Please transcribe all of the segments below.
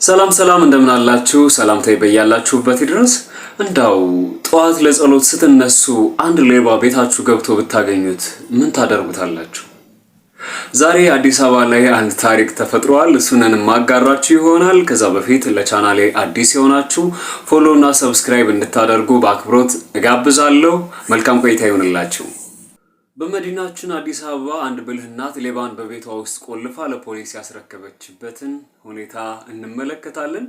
ሰላም እንደምን አላችሁ? ሰላምታዬ በያላችሁበት ይድረስ። እንዳው ጧት ለጸሎት ስትነሱ አንድ ሌባ ቤታችሁ ገብቶ ብታገኙት ምን ታደርጉታላችሁ? ዛሬ አዲስ አበባ ላይ አንድ ታሪክ ተፈጥሯል። እሱንን ማጋራችሁ ይሆናል። ከዛ በፊት ለቻናሌ አዲስ የሆናችሁ ፎሎ እና ሰብስክራይብ እንድታደርጉ በአክብሮት እጋብዛለሁ። መልካም ቆይታ ይሁንላችሁ። በመዲናችን አዲስ አበባ አንድ ብልህ እናት ሌባን በቤቷ ውስጥ ቆልፋ ለፖሊስ ያስረከበችበትን ሁኔታ እንመለከታለን።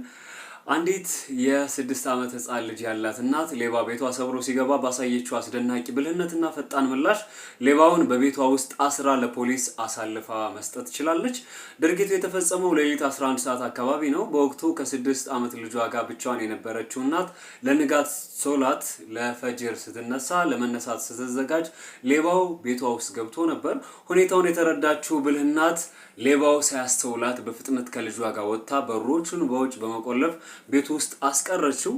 አንዲት የ6 ዓመት ህፃን ልጅ ያላት እናት ሌባ ቤቷ ሰብሮ ሲገባ ባሳየችው አስደናቂ ብልህነትና ፈጣን ምላሽ ሌባውን በቤቷ ውስጥ አስራ ለፖሊስ አሳልፋ መስጠት ችላለች። ድርጊቱ የተፈጸመው ሌሊት 11 ሰዓት አካባቢ ነው። በወቅቱ ከ6 ዓመት ልጇ ጋር ብቻዋን የነበረችው እናት ለንጋት ሶላት ለፈጅር ስትነሳ ለመነሳት ስትዘጋጅ ሌባው ቤቷ ውስጥ ገብቶ ነበር። ሁኔታውን የተረዳችው ብልህ እናት ሌባው ሳያስተውላት በፍጥነት ከልጇ ጋር ወጥታ በሮቹን በውጭ በመቆለፍ ቤት ውስጥ አስቀረችው።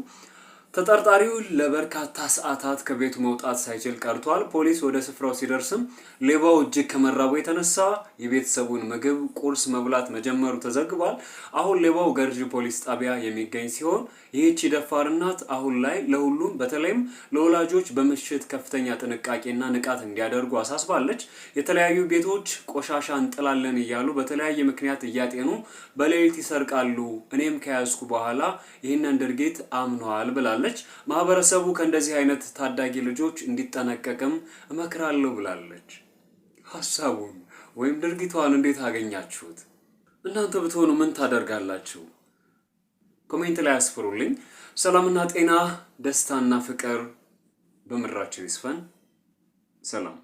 ተጠርጣሪው ለበርካታ ሰዓታት ከቤቱ መውጣት ሳይችል ቀርቷል። ፖሊስ ወደ ስፍራው ሲደርስም ሌባው እጅግ ከመራቡ የተነሳ የቤተሰቡን ምግብ ቁርስ መብላት መጀመሩ ተዘግቧል። አሁን ሌባው ገርጂ ፖሊስ ጣቢያ የሚገኝ ሲሆን ይህቺ ደፋር እናት አሁን ላይ ለሁሉም በተለይም ለወላጆች በምሽት ከፍተኛ ጥንቃቄና ንቃት እንዲያደርጉ አሳስባለች። የተለያዩ ቤቶች ቆሻሻ እንጥላለን እያሉ በተለያየ ምክንያት እያጤኑ በሌሊት ይሰርቃሉ። እኔም ከያዝኩ በኋላ ይህንን ድርጊት አምነዋል ብላለች። ማህበረሰቡ ከእንደዚህ አይነት ታዳጊ ልጆች እንዲጠነቀቅም እመክራለሁ ብላለች። ሐሳቡን ወይም ድርጊቷን እንዴት አገኛችሁት? እናንተ ብትሆኑ ምን ታደርጋላችሁ? ኮሜንት ላይ አስፍሩልኝ። ሰላምና ጤና፣ ደስታና ፍቅር በምድራችን ይስፈን። ሰላም።